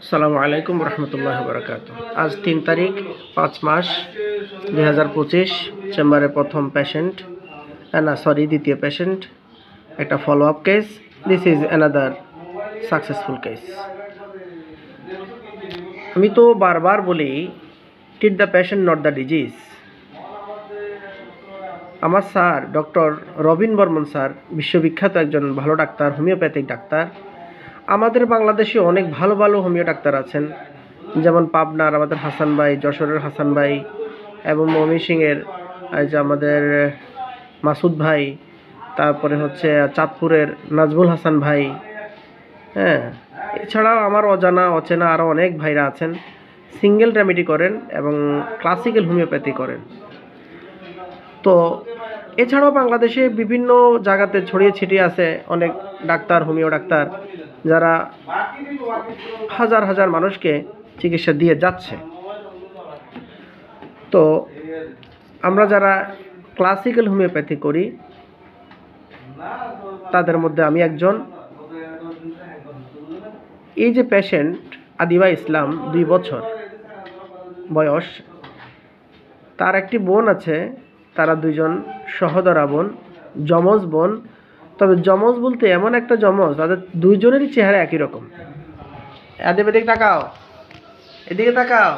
আসসালামু আলাইকুম রহমতুল্লাহ বরকাত। আজ 3 তারিখ 5 মাস 2025। চেম্বারে প্রথম পেশেন্ট, দ্বিতীয় পেশেন্ট, একটা follow up case. This is another successful case. আমি তো বারবার বলি, treat the patient not the disease. আমার sir doctor Robin Barman sir বিশ্ববিখ্যাত একজন ভালো ডাক্তার, হোমিওপ্যাথিক ডাক্তার। আমাদের বাংলাদেশে অনেক ভালো ভালো হোমিও ডাক্তার আছেন, যেমন পাবনার আমাদের হাসান ভাই, যশোরের হাসান ভাই, এবং ময়মনসিংহের যে আমাদের মাসুদ ভাই, তারপরে হচ্ছে চাঁদপুরের নাজমুল হাসান ভাই। হ্যাঁ, এছাড়াও আমার অজানা অচেনা আরও অনেক ভাইরা আছেন। সিঙ্গেল রেমেডি করেন এবং ক্লাসিক্যাল হোমিওপ্যাথি করেন। তো এছাড়াও বাংলাদেশে বিভিন্ন জায়গাতে ছড়িয়ে ছিটিয়ে আছে অনেক ডাক্তার, হোমিও ডাক্তার, যারা হাজার হাজার মানুষকে চিকিৎসা দিয়ে যাচ্ছে। তো আমরা যারা ক্লাসিক্যাল হোমিওপ্যাথি করি, তাদের মধ্যে আমি একজন। এই যে পেশেন্ট আদিবা ইসলাম, 2 বছর বয়স, তার একটি বোন আছে। তারা 2 জন সহোদরা বোন, যমজ বোন। তবে যমজ বলতে এমন একটা যমজ, তাদের 2 জনেরই চেহারা একই রকম। আদিবা, এদিকে তাকাও, এদিকে তাকাও।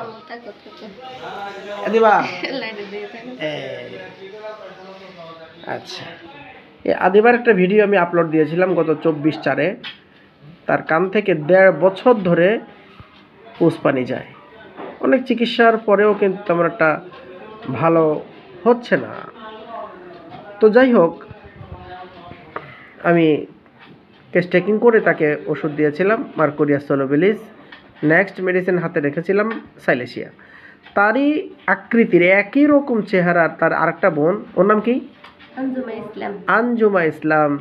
আদিবা, আচ্ছা, এই আদিবার একটা ভিডিও আমি আপলোড দিয়েছিলাম গত 24/4-এ। তার কান থেকে 1.5 বছর ধরে পুষ্পানি যায়। অনেক চিকিৎসার পরেও কিন্তু তেমন একটা ভালো হচ্ছে না। তো যাই হোক, আমি কেস টেকিং করে তাকে ওষুধ দিয়েছিলাম, মার্কোরিয়াস সোলোবিলিস। নেক্সট মেডিসিন হাতে রেখেছিলাম সাইলেশিয়া। তারই আকৃতির একই রকম চেহারার তার আরেকটা বোন, ওর নাম কি? আঞ্জুমা ইসলাম।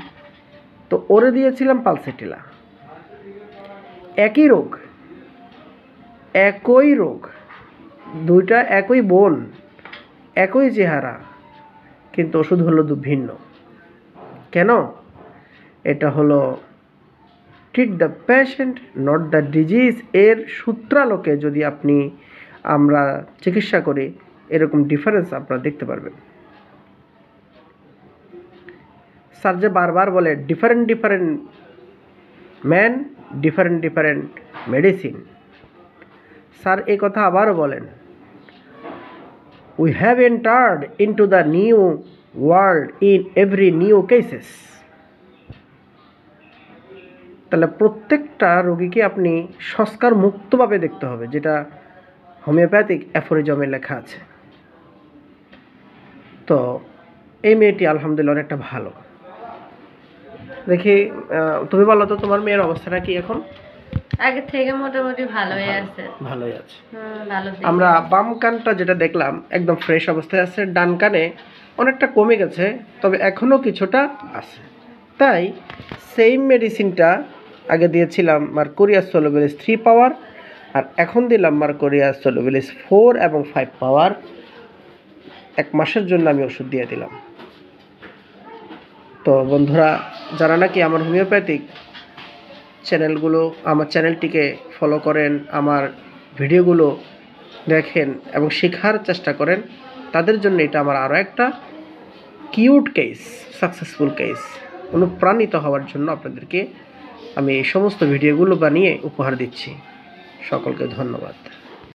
তো ওরে দিয়েছিলাম পালসেটিলা। একই রোগ, একই রোগ, 2টা একই বোন, একই চেহারা, কিন্তু ওষুধ হলো ভিন্ন। কেন? এটা হলো treat the patient not the disease এর সূত্রালোকে যদি আমরা চিকিৎসা করি, এরকম ডিফারেন্স আপনারা দেখতে পারবেন। স্যার যে বারবার বলে different different man, different different medicine, sir এই কথা আবারও বলেন। We have entered into the new world in every new cases. তাহলে প্রত্যেকটা রোগীকে আপনি সংস্কার মুক্তভাবে দেখতে হবে, যেটা হোমিওপ্যাথিক অ্যাফোরিজমে লেখা আছে। তো এই মেয়েটি আলহামদুলিল্লাহ অনেকটা ভালো। দেখি, তুমি বলো তো তোমার মেয়ের অবস্থাটা কি এখন? আগে থেকে মোটামুটি ভালোই আছে। আমরা বাম কানটা যেটা দেখলাম একদম ফ্রেশ অবস্থায় আছে, ডান কানে অনেকটা কমে গেছে, তবে এখনও কিছুটা আছে। তাই সেম মেডিসিনটা আগে দিয়েছিলাম মার্কোরিয়াস সোলোবিলিস 3 পাওয়ার, আর এখন দিলাম মার্কোরিয়াস সোলোবিলিস 4 এবং 5 পাওয়ার। 1 মাসের জন্য আমি ওষুধ দিয়ে দিলাম। তো বন্ধুরা, যারা নাকি আমার হোমিওপ্যাথিক চ্যানেলগুলো, আমার চ্যানেলটিকে ফলো করেন, আমার ভিডিওগুলো দেখেন এবং শেখার চেষ্টা করেন, তাদের জন্য এটা আমার আরও একটা কিউট কেস, সাকসেসফুল কেস। অনুপ্রাণিত হওয়ার জন্য আপনাদেরকে আমি এই সমস্ত ভিডিওগুলো বানিয়ে উপহার দিচ্ছি। সকলকে ধন্যবাদ।